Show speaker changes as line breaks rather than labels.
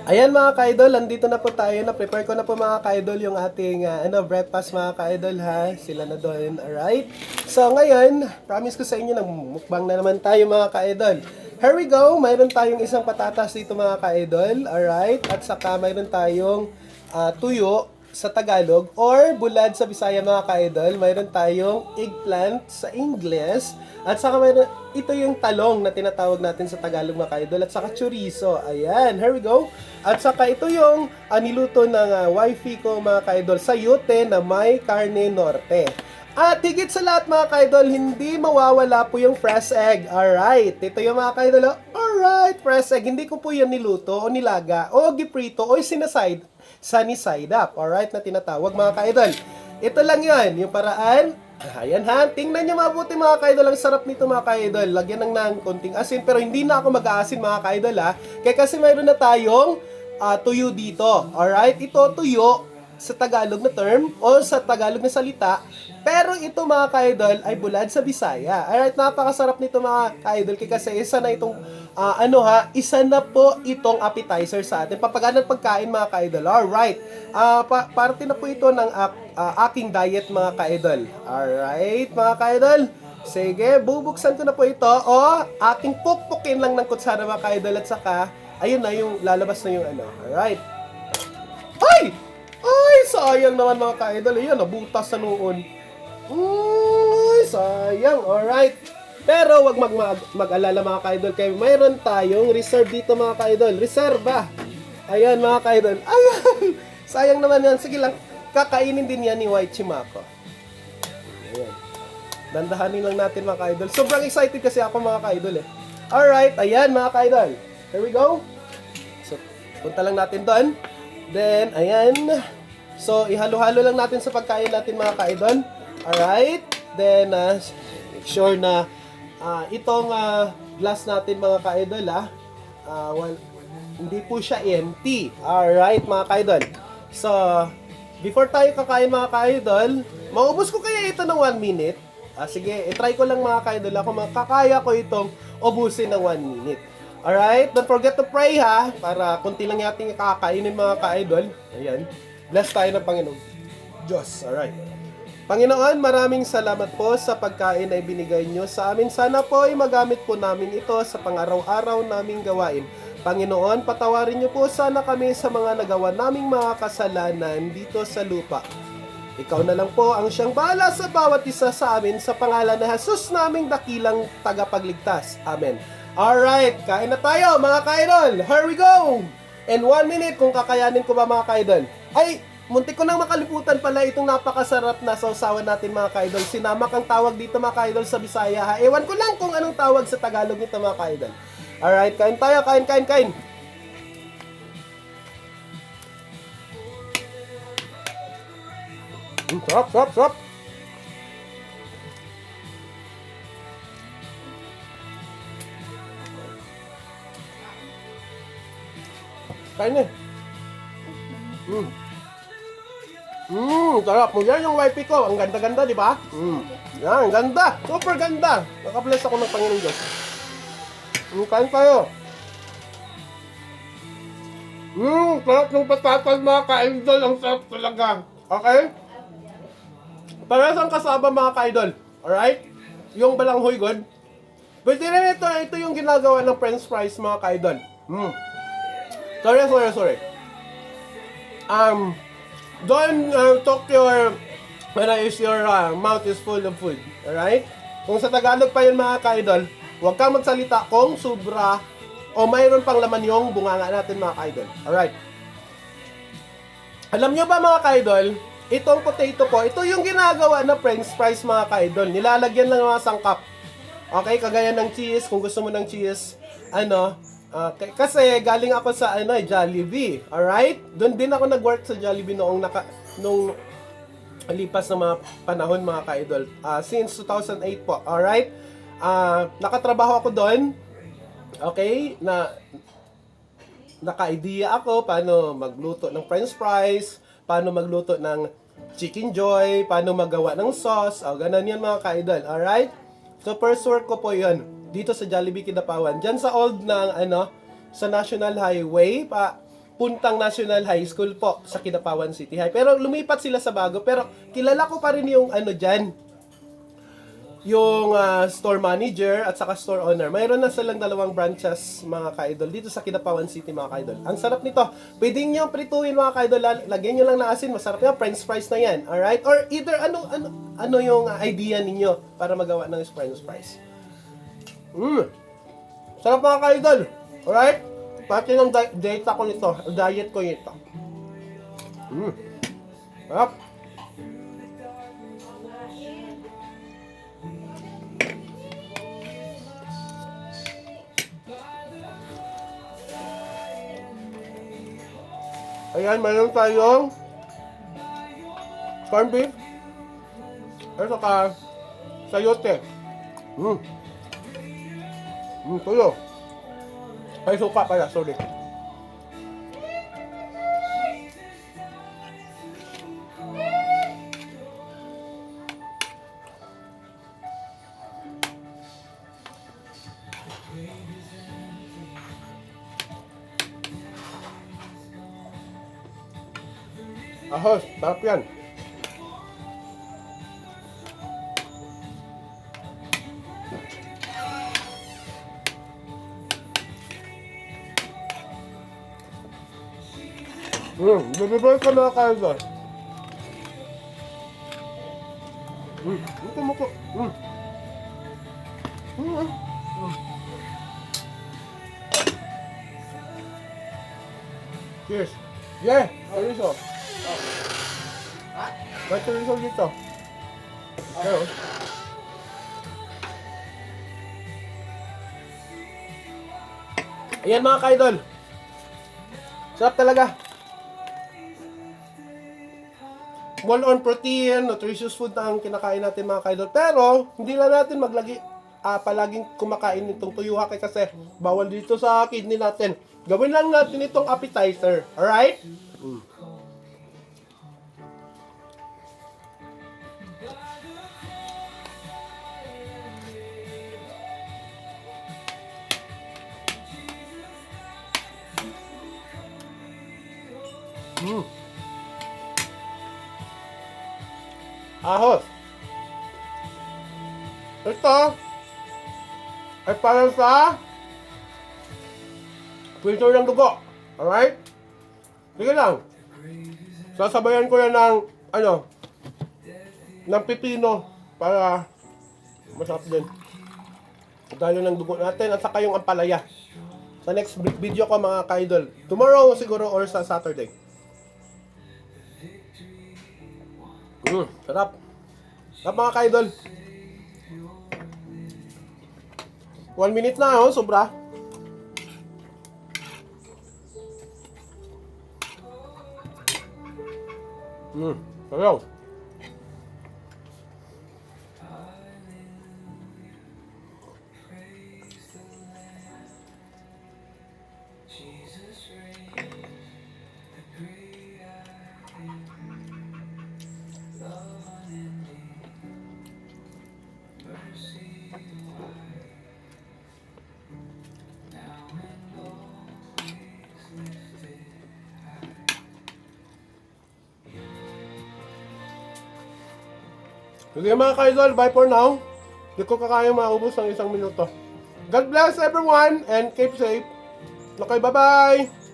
Ayan mga ka-idol, andito na po tayo. Na-prepare ko na po mga ka-idol yung ating breakfast mga ka-idol ha. Sila na doon, alright? So ngayon, promise ko sa inyo, nagmukbang na naman tayo mga ka-idol. Here we go, mayroon tayong isang patatas dito mga ka-idol, alright? At saka mayroon tayong tuyo sa Tagalog or bulad sa Bisaya mga ka-idol. Mayroon tayong eggplant sa Ingles. At saka mayroon, ito yung talong na tinatawag natin sa Tagalog mga ka-idol. At saka chorizo. Ayan, here we go. At saka ito yung niluto ng wifey ko mga ka-idol sa yute na may carne norte. At higit sa lahat mga ka-idol, hindi mawawala po yung fresh egg. Alright, ito yung mga ka-idol. Alright, fresh egg. Hindi ko po yan niluto o nilaga o giprito o sinaside. Sunny side up. Alright, na tinatawag mga ka-idol. Ito lang yon yung paraan. Ayan ha, tingnan nyo mabuti mga ka-idol. Ang sarap nito mga ka-idol. Lagyan ng konting asin, pero hindi na ako mag-aasin mga ka-idol ha. Kaya kasi mayroon na tayong tuyo dito. Alright, ito tuyo sa Tagalog na term o sa Tagalog na salita. Pero ito mga ka-idol ay bulad sa Bisaya. Alright, napakasarap nito mga ka-idol kasi isa na itong isa na po itong appetizer sa atin. Papagaan ng pagkain mga ka-idol. Alright, parte na po ito ng aking diet mga ka-idol. Alright mga ka-idol. Sige, bubuksan ko na po ito o aking pukpukin lang ng kutsara mga ka-idol at saka ayun na yung lalabas na yung Alright. Ay! Ay, sayang naman mga ka-idol. Ayan, nabutas sa noon. Ay, sayang. Alright. Pero wag mag-alala mga ka-idol. Kaya mayroon tayong reserve dito mga ka-idol. Reserva. Ayan mga ka-idol. Ayan. Sayang naman yan. Sige lang. Kakainin din yan ni White Chimako. Ayan. Dandahanin lang natin mga ka-idol. Sobrang excited kasi ako mga ka-idol eh. Alright. Ayan mga ka-idol. Here we go. So, punta lang natin doon. Then, ayan. So, ihalo-halo lang natin sa pagkain natin mga ka-idol. Alright. Then, make sure na itong glass natin mga ka-idol hindi po siya empty. Alright mga ka-idol. So, before tayo kakain mga ka-idol, maubos ko kaya ito ng 1 minute? Sige, try ko lang mga ka-idol. Ako makakaya ko itong ubusin ng 1 minute. Alright, don't forget to pray ha, para kunti lang yating kakainin mga ka-idol. Ayan, bless tayo ng Panginoon Diyos. Alright. Panginoon, maraming salamat po sa pagkain na ibinigay nyo sa amin. Sana po ay magamit po namin ito sa pang-araw-araw naming gawain. Panginoon, patawarin nyo po sana kami sa mga nagawa naming mga kasalanan dito sa lupa. Ikaw na lang po ang siyang bahala sa bawat isa sa amin sa pangalan na Jesus naming dakilang tagapagligtas. Amen. Alright, kain na tayo mga ka-idol. Here we go! In 1 minute, kung kakayanin ko ba mga ka-idol. Ay, muntik ko nang makalimutan pala itong napakasarap na sausawan natin mga ka-idol. Sinamak ang tawag dito mga ka-idol sa Bisaya ha. Ewan ko lang kung anong tawag sa Tagalog nito mga ka-idol. Alright, kain tayo, kain. Sarap. Kain na. Sarap. Yan yung wifi ko. Ang ganda-ganda, di ba? Yan, ganda. Super ganda. Nakabless ako ng Panginoon Diyos. Kain tayo. Sarap ng patatas mga ka-idol. Ang sarap talaga. Okay? Parehas ang kasama mga ka-idol. Alright? Yung balanghoy good. Pwede rin ito yung ginagawa ng french fries mga ka-idol. Sorry. Don't talk when your mouth is full of food. Alright? Kung sa Tagalog pa yun mga ka-idol, huwag kang magsalita kung sobra o mayroon pang laman yung bunganga natin mga ka-idol. Alright? Alam nyo ba mga ka-idol, itong potato ko, ito yung ginagawa na french fries mga ka-idol. Nilalagyan lang mga sangkap. Okay? Kagaya ng cheese, kung gusto mo ng cheese, kasi galing ako sa Jollibee. Alright? Doon din ako nag-work sa Jollibee nung lipas na mga panahon mga ka-idol. Since 2008 po. Alright? Nakatrabaho ako doon. Okay? Naka-idea ako paano magluto ng french fries, paano magluto ng chicken joy, paano magawa ng sauce. Ganun yan mga ka-idol. Alright? So first work ko po yun. Dito sa Jollibee Kidapawan. Diyan sa old ng sa National Highway Puntang National High School po sa Kidapawan City High. Pero lumipat sila sa bago. Pero kilala ko pa rin yung ano dyan, yung store manager at saka store owner. Mayroon na silang dalawang branches, mga ka-idol, dito sa Kidapawan City, mga ka-idol. Ang sarap nito. Pwede nyo prituin, mga ka-idol. Lagyan nyo lang na asin. Masarap yan. French fries na yan. Alright? Or either ano yung idea ninyo para magawa ng French fries. Sarap, mga ka-idol. Alright? Pati ng diet ko nito. Diet ko nito. Sarap. Ayan, mayroon tayong corned beef at saka sayote. Tuyo. Ay, suka pala, sorry. Ahos, sarap yan. Bibibay ka na kayo dyan. Ito mo ko. Cheers. Yeah, chorizo. May chorizo dito. Ayun. Ayan, mga ka-idol. Sarap talaga. One on protein, nutritious food na ang kinakain natin, mga ka-idol. Pero, hindi lang natin palaging kumakain nitong tuyo hake kasi bawal dito sa kidney natin. Gawin lang natin itong appetizer. Alright? Ahos. Ito ay para sa filter ng dugo. Alright? Sige lang. Sasabayan ko yan ng ng pipino para masarap din. Dahil ng dugo natin at saka yung ampalaya. Sa next video ko, mga ka-idol. Tomorrow siguro or sa Saturday. Sarap. Sarap, mga ka-idol. 1 minute na, sobra. Sarap. Sige, mga ka-idol, bye for now. Hindi ko kakaya maubos ng 1 minuto. God bless everyone and keep safe. Okay, bye-bye!